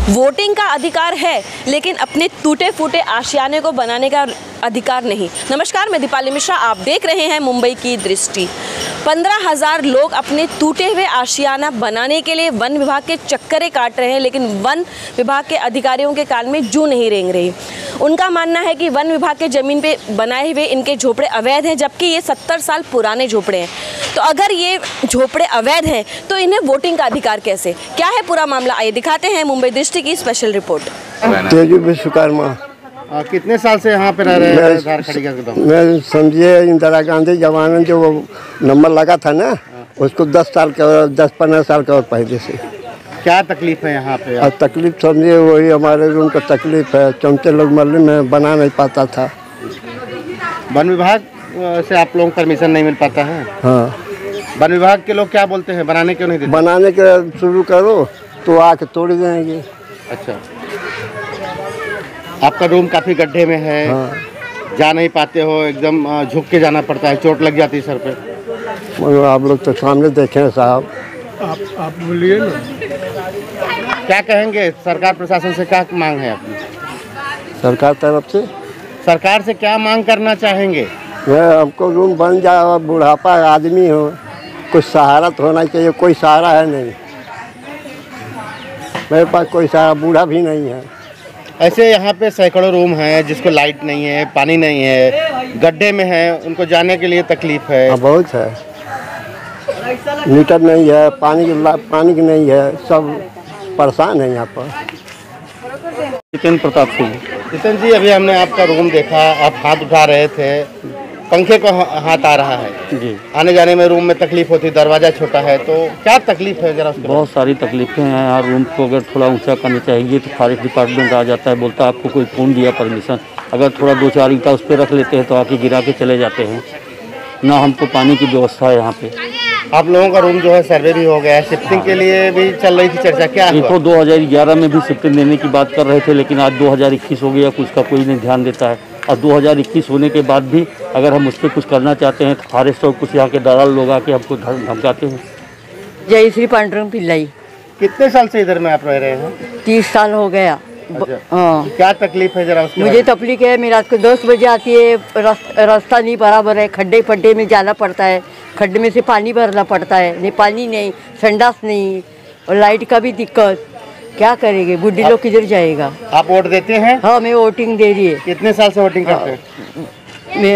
Voting का अधिकार है, लेकिन अपने टूटे फूटे आशियाने को बनाने का अधिकार नहीं। नमस्कार, मैं दीपाली मिश्रा, आप देख रहे हैं मुंबई की दृष्टि। 15,000 लोग अपने टूटे हुए आशियाना बनाने के लिए वन विभाग के चक्करे काट रहे हैं, लेकिन वन विभाग के अधिकारियों के कान में जूं नहीं रेंग रही। उनका मानना है कि वन विभाग के ज़मीन पे बनाए हुए इनके झोपड़े अवैध हैं, जबकि ये 70 साल पुराने झोपड़े हैं। तो अगर ये झोपड़े अवैध हैं तो इन्हें वोटिंग का अधिकार कैसे? क्या है पूरा मामला, आइए दिखाते हैं मुंबई दृष्टि की स्पेशल रिपोर्ट। तेजू विश्वकर्मा। कितने साल से यहाँ पे रह रहे हैं? मैं समझिए इंदिरा गांधी जमाने जो वो नंबर लगा था ना, उसको 10-15 साल का और पहले से। क्या तकलीफ है यहाँ पे? और तकलीफ समझिए वही हमारे रूम का तकलीफ है। चमचे लोग मरने में बना नहीं पाता था। वन विभाग से आप लोगों को परमिशन नहीं मिल पाता है? हाँ। वन विभाग के लोग क्या बोलते हैं, बनाने क्यों नहीं देते? बनाने के शुरू करो तो आके तोड़ देंगे। अच्छा, आपका रूम काफी गड्ढे में है। हाँ। जा नहीं पाते हो, एकदम झुक के जाना पड़ता है, चोट लग जाती है सर पे। आप लोग तो सामने देखे हैं साहब। आप बोलिए ना, क्या कहेंगे? सरकार प्रशासन से क्या मांग है आपकी? सरकार तरफ से सरकार से क्या मांग करना चाहेंगे? हमको रूम बन जाए और बुढ़ापा आदमी हो, कुछ सहारा तो होना चाहिए। कोई सहारा है नहीं मेरे पास, कोई सहारा, बूढ़ा भी नहीं है। ऐसे यहाँ पे सैकड़ों रूम हैं जिसको लाइट नहीं है, पानी नहीं है, गड्ढे में है, उनको जाने के लिए तकलीफ है। हाँ, बहुत है। मीटर नहीं है, पानी की नहीं है, सब परेशान है यहाँ पर। जितेंद्र प्रताप सिंह। जितेंद्र जी, अभी हमने आपका रूम देखा, आप हाथ उठा रहे थे, पंखे का हाथ आ रहा है जी। आने जाने में रूम में तकलीफ होती, दरवाजा छोटा है, तो क्या तकलीफ है जरा? बहुत सारी तकलीफें हैं यहाँ। रूम को अगर थोड़ा ऊंचा करना चाहिए तो फॉरेस्ट डिपार्टमेंट आ जाता है, बोलता है आपको कोई फ़ोन दिया परमिशन। अगर थोड़ा 2-4 ईंटा उस पर रख लेते हैं तो आके गिरा के चले जाते हैं। ना हमको पानी की व्यवस्था है यहाँ पे। आप लोगों का रूम जो है सर्वे भी हो गया है, शिफ्टिंग के लिए भी चल रही थी चर्चा, क्या है? तो 2011 में भी शिफ्टिंग देने की बात कर रहे थे, लेकिन आज 2021 हो गया, कुछ का कोई नहीं ध्यान देता है। और 2021 होने के बाद भी अगर हम उस पर कुछ करना चाहते हैं तो फॉरेस्ट और कुछ यहाँ के दलाल लोग आके हमको धमकाते हैं। जय श्री पांडुरंग पिल्लाई। कितने साल से इधर में आप रह रहे हैं? 30 साल हो गया। अच्छा। हाँ। क्या तकलीफ है जरा उसके? मुझे तकलीफ है, मैं रात को 10 बजे आती है, रास्ता नहीं बराबर है, खड्डे में जाना पड़ता है, खड्डे में से पानी भरना पड़ता है, नहीं पानी नहीं, संडास नहीं, और लाइट का भी दिक्कत। क्या करेंगे, बुढ़ी लोग किधर जाएगा? आप वोट देते हैं? हाँ, मैं वोटिंग दे रही है। कितने साल से वोटिंग करते हैं? मैं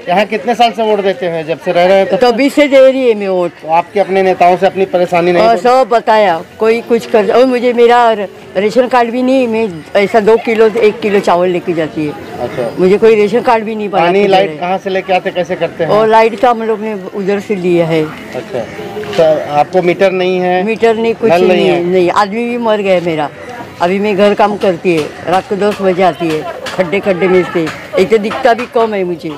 यहाँ कितने साल से वोट देते हैं? जब से रह रहे हैं तभी से दे रही है मैं वोट। तो आपके अपने नेताओं से अपनी परेशानी नहीं? सब बताया, कोई कुछ कर। और मुझे मेरा रेशन कार्ड भी नहीं, मैं ऐसा 2 किलो 1 किलो चावल लेके जाती है। अच्छा। मुझे कोई रेशन कार्ड भी नहीं बना। पानी लाइट कहाँ से लेके आते, कैसे करते हैं? और लाइट तो हम लोग ने उधर से लिया है। अच्छा, तो आपको मीटर नहीं है? मीटर नहीं, कुछ नहीं। आदमी भी मर गया मेरा। अभी मैं घर काम करती है, रात को 10 बजे आती है, खड्डे में से एक तो दिखता भी कम है मुझे।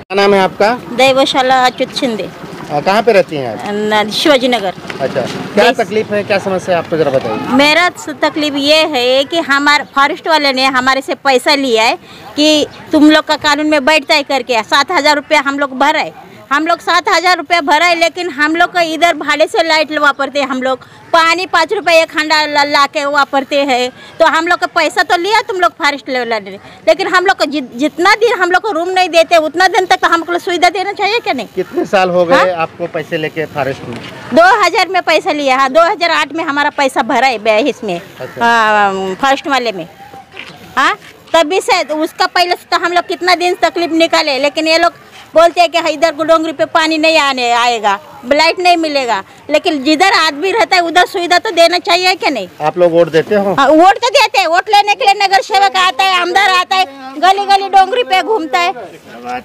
क्या नाम है आपका? दैवशाला अच्युत शिंदे। कहाँ पे रहती हैं आप? शिवाजी नगर। अच्छा, क्या तकलीफ है, क्या समस्या है आपको जरा बताइए। मेरा तकलीफ ये है कि हमारे फॉरेस्ट वाले ने हमारे से पैसा लिया है कि तुम लोग का कानून में बैठता है करके 7,000 रुपया हम लोग भरे। हम लोग 7,000 रुपया भरा, लेकिन हम लोग का इधर भाड़े से लाइट वापरते हैं, हम लोग पानी 5 रुपये 1 हंडा ला के वापरते हैं। तो हम लोग का पैसा तो लिया तुम लोग फॉरेस्ट लेवल ने, लेकिन हम लोग को जितना दिन हम लोग को रूम नहीं देते उतना दिन तक हमको सुविधा देना चाहिए क्या नहीं? कितने साल हो गए आपको पैसे लेके फॉरेस्ट में? 2000 में पैसा लिया है, 2008 में हमारा पैसा भरा है इसमें। अच्छा। फॉरेस्ट वाले में। हाँ, तभी से उसका पहले से तो हम लोग कितना दिन तकलीफ निकाले, लेकिन ये लोग बोलते हैं कि इधर डोंगरी पे पानी नहीं आएगा, लाइट नहीं मिलेगा, लेकिन जिधर आदमी रहता है उधर सुविधा तो देना चाहिए क्या नहीं? आप लोग वोट देते हो? हाँ, वोट तो देते हैं। वोट लेने के लिए नगर सेवक आता है, आमदार आता है, गली गली डोंगरी पे घूमता है।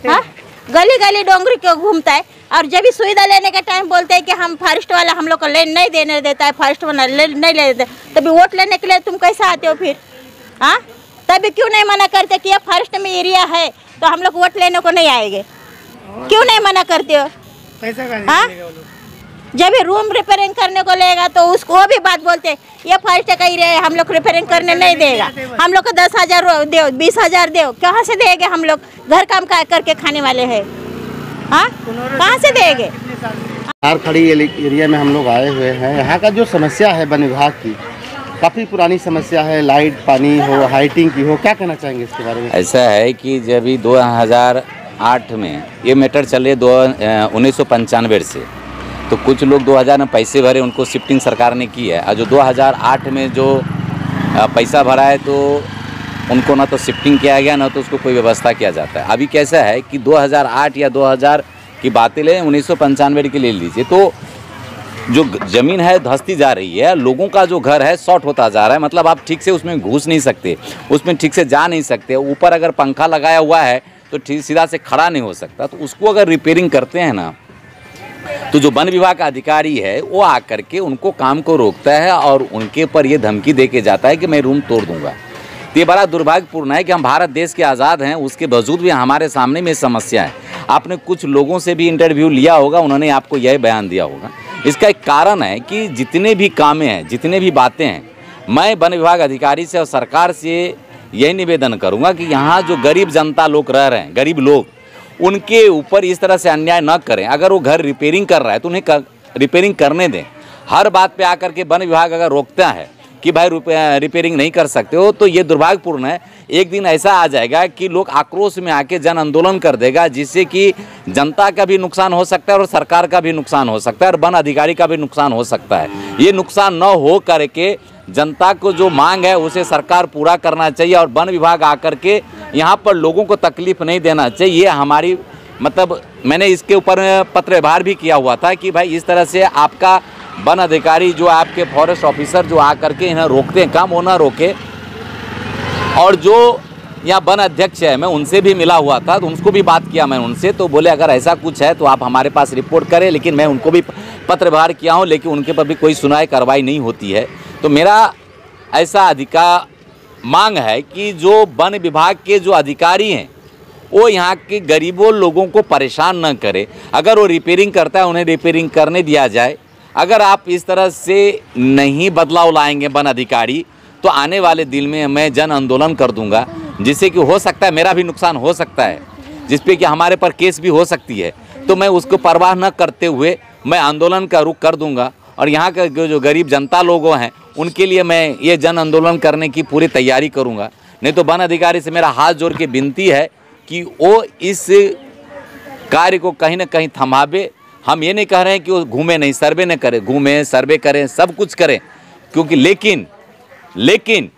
हाँ, गली गली डोंगरी को घूमता है, और जब भी सुविधा लेने का टाइम बोलते हैं कि हम फॉरेस्ट वाला हम लोग को नहीं देने देता है, फॉरेस्ट वाला नहीं ले देता, तभी वोट लेने के लिए तुम कैसे आते हो फिर? हाँ, तभी क्यों नहीं मना करते कि ये फॉरेस्ट में एरिया है तो हम लोग वोट लेने को नहीं आएंगे? क्यों नहीं मना करते हो? हाँ, जब भी रूम रिपेयरिंग करने को लेगा तो उसको वो भी बात बोलते ये फॉरेस्ट का एरिया है, हम लोग रिपेयरिंग करने नहीं देगा। हम लोग को 10,000 दो, 20,000 दो, कहाँ से देंगे? हम लोग घर काम करके खाने वाले हैं। हाँ, कहाँ से देंगे? खड़ी एरिया में हम लोग आए हुए हैं। यहाँ का जो समस्या है वन विभाग की, काफ़ी पुरानी समस्या है, लाइट पानी हो, हाइटिंग की हो, क्या कहना चाहेंगे इसके बारे में? ऐसा है कि जब 2008 में ये मैटर चले 1995 से, तो कुछ लोग 2000 में पैसे भरे, उनको शिफ्टिंग सरकार ने की है, और जो 2008 में जो पैसा भरा है तो उनको ना तो शिफ्टिंग किया गया, ना तो उसको कोई व्यवस्था किया जाता है। अभी कैसा है कि 2008 या 2000 की बातें लें, 1995 के ले लीजिए, तो जो ज़मीन है धंसती जा रही है, लोगों का जो घर है शॉर्ट होता जा रहा है, मतलब आप ठीक से उसमें घुस नहीं सकते, उसमें ठीक से जा नहीं सकते, ऊपर अगर पंखा लगाया हुआ है तो ठीक सीधा से खड़ा नहीं हो सकता। तो उसको अगर रिपेयरिंग करते हैं ना, तो जो वन विभाग का अधिकारी है वो आकर के उनको काम को रोकता है और उनके ऊपर ये धमकी दे के जाता है कि मैं रूम तोड़ दूंगा। तो ये बड़ा दुर्भाग्यपूर्ण है कि हम भारत देश के आज़ाद हैं, उसके बावजूद भी हमारे सामने में समस्या है। आपने कुछ लोगों से भी इंटरव्यू लिया होगा, उन्होंने आपको यह बयान दिया होगा। इसका एक कारण है कि जितने भी कामें हैं, जितने भी बातें हैं, मैं वन विभाग अधिकारी से और सरकार से यही निवेदन करूंगा कि यहाँ जो गरीब जनता लोग रह रहे हैं, गरीब लोग, उनके ऊपर इस तरह से अन्याय न करें। अगर वो घर रिपेयरिंग कर रहा है तो उन्हें रिपेयरिंग करने दें। हर बात पे आकर के वन विभाग अगर रोकता है कि भाई रिपेयरिंग नहीं कर सकते हो, तो ये दुर्भाग्यपूर्ण है। एक दिन ऐसा आ जाएगा कि लोग आक्रोश में आके जन आंदोलन कर देगा, जिससे कि जनता का भी नुकसान हो सकता है और सरकार का भी नुकसान हो सकता है और वन अधिकारी का भी नुकसान हो सकता है। ये नुकसान न हो करके जनता को जो मांग है उसे सरकार पूरा करना चाहिए और वन विभाग आकर के यहाँ पर लोगों को तकलीफ नहीं देना चाहिए। ये हमारी मतलब मैंने इसके ऊपर पत्र व्यवहार भी किया हुआ था कि भाई इस तरह से आपका वन अधिकारी जो आपके फॉरेस्ट ऑफिसर जो आकर के इन्हें रोकते हैं काम, वो ना रोके। और जो यहाँ वन अध्यक्ष है, मैं उनसे भी मिला हुआ था, तो उनको भी बात किया मैं उनसे, तो बोले अगर ऐसा कुछ है तो आप हमारे पास रिपोर्ट करें। लेकिन मैं उनको भी पत्र व्यवहार किया हूँ, लेकिन उनके पर भी कोई सुनवाई कार्रवाई नहीं होती है। तो मेरा ऐसा अधिकार मांग है कि जो वन विभाग के जो अधिकारी हैं वो यहाँ के गरीबों लोगों को परेशान न करे। अगर वो रिपेयरिंग करता है उन्हें रिपेयरिंग करने दिया जाए। अगर आप इस तरह से नहीं बदलाव लाएंगे वन अधिकारी, तो आने वाले दिन में मैं जन आंदोलन कर दूंगा, जिससे कि हो सकता है मेरा भी नुकसान हो सकता है, जिसपे कि हमारे पर केस भी हो सकती है। तो मैं उसको परवाह न करते हुए मैं आंदोलन का रुख कर दूंगा और यहाँ का जो गरीब जनता लोग हैं उनके लिए मैं ये जन आंदोलन करने की पूरी तैयारी करूँगा। नहीं तो वन अधिकारी से मेरा हाथ जोड़ के विनती है कि वो इस कार्य को कहीं ना कहीं थमावे। हम ये नहीं कह रहे हैं कि वो घूमे नहीं, सर्वे न करें, घूमें सर्वे करें, सब कुछ करें, क्योंकि लेकिन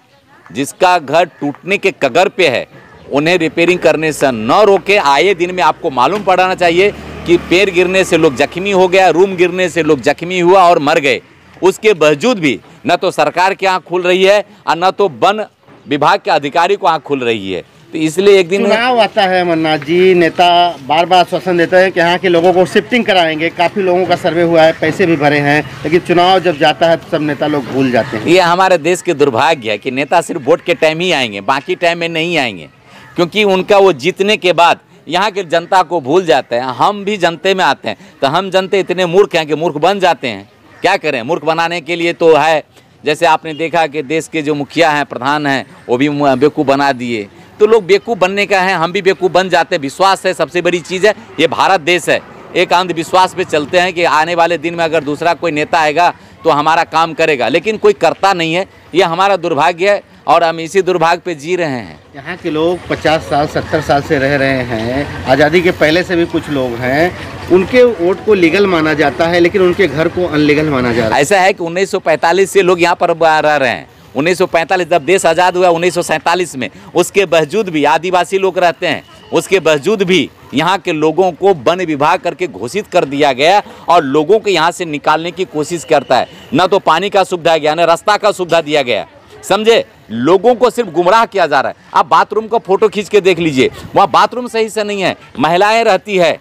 जिसका घर टूटने के कगार पे है उन्हें रिपेयरिंग करने से न रोके। आए दिन में आपको मालूम पड़ना चाहिए कि पेड़ गिरने से लोग जख्मी हो गया, रूम गिरने से लोग जख्मी हुआ और मर गए। उसके बावजूद भी न तो सरकार की आँख खुल रही है और न तो वन विभाग के अधिकारी को आँख खुल रही है। तो इसलिए एक दिन चुनाव आता है मन्ना जी, नेता बार बार आश्वासन देते हैं कि यहाँ के लोगों को शिफ्टिंग कराएंगे। काफ़ी लोगों का सर्वे हुआ है, पैसे भी भरे हैं, लेकिन चुनाव जब जाता है तो सब नेता लोग भूल जाते हैं। ये हमारे देश के दुर्भाग्य है कि नेता सिर्फ वोट के टाइम ही आएंगे, बाकी टाइम में नहीं आएंगे, क्योंकि उनका वो जीतने के बाद यहाँ के जनता को भूल जाते हैं। हम भी जनते में आते हैं तो हम जनते इतने मूर्ख हैं कि मूर्ख बन जाते हैं। क्या करें, मूर्ख बनाने के लिए तो है। जैसे आपने देखा कि देश के जो मुखिया हैं, प्रधान हैं, वो भी बेवकूफ़ बना दिए। तो लोग बेवकूफ़ बनने का है, हम भी बेवकूफ़ बन जाते हैं। विश्वास है सबसे बड़ी चीज़ है। ये भारत देश है, एक अंधविश्वास पे चलते हैं कि आने वाले दिन में अगर दूसरा कोई नेता आएगा तो हमारा काम करेगा, लेकिन कोई करता नहीं है। ये हमारा दुर्भाग्य है और हम इसी दुर्भाग्य पे जी रहे हैं। यहाँ के लोग 50 साल 70 साल से रह रहे हैं, आज़ादी के पहले से भी कुछ लोग हैं, उनके वोट को लीगल माना जाता है, लेकिन उनके घर को अनलीगल माना जा रहा है। ऐसा है कि 1945 से लोग यहाँ पर रह रहे हैं। 1945 जब देश आज़ाद हुआ 1947 में, उसके बावजूद भी आदिवासी लोग रहते हैं, उसके बावजूद भी यहाँ के लोगों को वन विभाग करके घोषित कर दिया गया और लोगों को यहाँ से निकालने की कोशिश करता है। न तो पानी का सुविधा गया, न रास्ता का सुविधा दिया गया, समझे। लोगों को सिर्फ गुमराह किया जा रहा है। आप बाथरूम का फोटो खींच के देख लीजिए, वहाँ बाथरूम सही से नहीं है, महिलाएं रहती है।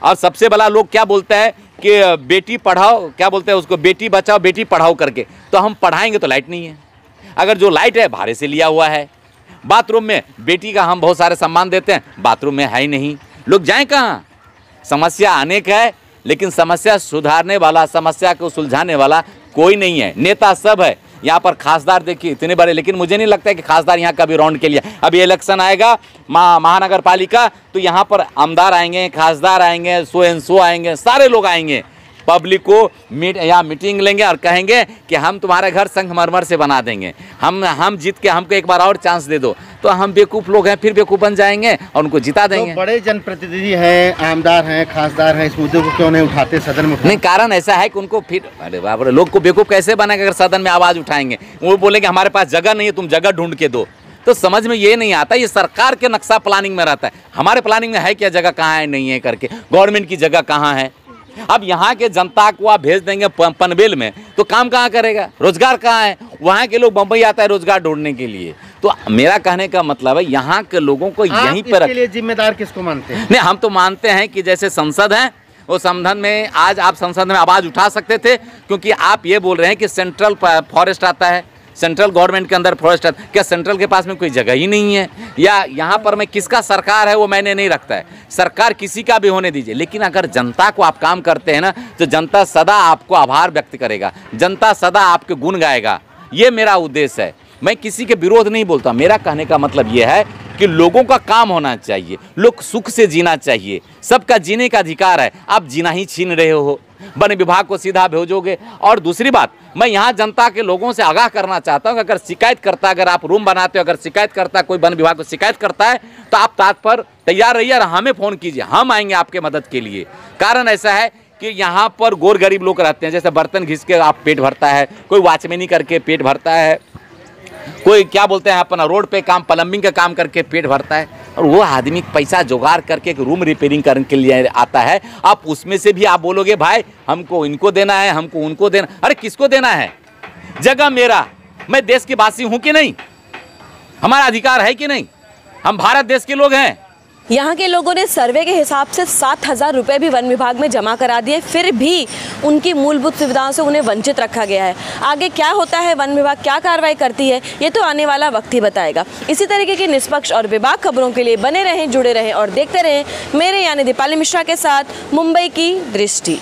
और सबसे बड़ा लोग क्या बोलता है कि बेटी पढ़ाओ, क्या बोलते हैं उसको, बेटी बचाओ बेटी पढ़ाओ करके। तो हम पढ़ाएंगे तो लाइट नहीं है, अगर जो लाइट है भाड़े से लिया हुआ है। बाथरूम में बेटी का हम बहुत सारे सम्मान देते हैं, बाथरूम में है ही नहीं। लोग जाएं कहाँ? समस्या अनेक है, लेकिन समस्या सुधारने वाला, समस्या को सुलझाने वाला कोई नहीं है। नेता सब है यहाँ पर। खासदार देखिए इतने बड़े, लेकिन मुझे नहीं लगता है कि खासदार यहाँ कभी राउंड के लिए। अभी इलेक्शन आएगा महानगर पालिका, तो यहाँ पर आमदार आएंगे, खासदार आएंगे, सो एंड सो आएंगे, सारे लोग आएंगे। पब्लिक को मीटिंग लेंगे और कहेंगे कि हम तुम्हारे घर संगमरमर से बना देंगे, हम जीत के हमको एक बार और चांस दे दो, तो हम बेवकूफ़ लोग हैं, फिर बेवकूफ़ बन जाएंगे और उनको जिता देंगे। तो बड़े जनप्रतिनिधि हैं, आमदार हैं, खासदार हैं, इस मुद्दे को क्यों नहीं उठाते सदन में? नहीं, कारण ऐसा है कि उनको फिर अरे बाप रे, लोग को बेवकूफ़ कैसे बनाएंगे अगर सदन में आवाज़ उठाएंगे? वो बोलेंगे हमारे पास जगह नहीं है, तुम जगह ढूंढ के दो। तो समझ में ये नहीं आता, ये सरकार के नक्शा प्लानिंग में रहता है। हमारे प्लानिंग में है क्या जगह कहाँ है, नहीं है करके, गवर्नमेंट की जगह कहाँ है? अब यहाँ के जनता को आप भेज देंगे पनवेल में तो काम कहाँ करेगा, रोजगार कहाँ है? वहाँ के लोग बम्बई आता है रोजगार ढूंढने के लिए। तो मेरा कहने का मतलब है यहाँ के लोगों को यहीं पर इसके लिए जिम्मेदार किसको मानते हैं? नहीं, हम तो मानते हैं कि जैसे संसद है, वो संसद में आज आप संसद में आवाज़ उठा सकते थे, क्योंकि आप ये बोल रहे हैं कि सेंट्रल फॉरेस्ट आता है, सेंट्रल गवर्नमेंट के अंदर फॉरेस्ट आता है। क्या सेंट्रल के पास में कोई जगह ही नहीं है? या यहाँ पर मैं किसका सरकार है वो मैंने नहीं रखता है, सरकार किसी का भी होने दीजिए, लेकिन अगर जनता को आप काम करते हैं ना तो जनता सदा आपको आभार व्यक्त करेगा, जनता सदा आपके गुण गाएगा। ये मेरा उद्देश्य है। मैं किसी के विरोध नहीं बोलता, मेरा कहने का मतलब ये है कि लोगों का काम होना चाहिए, लोग सुख से जीना चाहिए, सबका जीने का अधिकार है। आप जीना ही छीन रहे हो, वन विभाग को सीधा भेजोगे। और दूसरी बात, मैं यहाँ जनता के लोगों से आगाह करना चाहता हूँ कि अगर शिकायत करता, अगर आप रूम बनाते हो, अगर शिकायत करता, कोई वन विभाग को शिकायत करता है तो आप तत्पर तैयार रहिए और हमें फ़ोन कीजिए, हम आएंगे आपके मदद के लिए। कारण ऐसा है कि यहाँ पर गोर गरीब लोग रहते हैं, जैसे बर्तन घिस के आप पेट भरता है, कोई वॉचमैनी करके पेट भरता है, कोई क्या बोलते हैं अपना रोड पे काम प्लम्बिंग का काम करके पेट भरता है, और वो आदमी पैसा जुगाड़ करके एक रूम रिपेयरिंग करने के लिए आता है। आप उसमें से भी आप बोलोगे भाई हमको इनको देना है, हमको उनको देना। अरे किसको देना है? जगह मेरा, मैं देश के वासी हूँ कि नहीं, हमारा अधिकार है कि नहीं, हम भारत देश के लोग हैं। यहाँ के लोगों ने सर्वे के हिसाब से 7,000 रुपये भी वन विभाग में जमा करा दिए, फिर भी उनकी मूलभूत सुविधाओं से उन्हें वंचित रखा गया है। आगे क्या होता है, वन विभाग क्या कार्रवाई करती है, ये तो आने वाला वक्त ही बताएगा। इसी तरीके की निष्पक्ष और बेबाक खबरों के लिए बने रहें, जुड़े रहें और देखते रहें मेरे यानी दीपाली मिश्रा के साथ मुंबई की दृष्टि।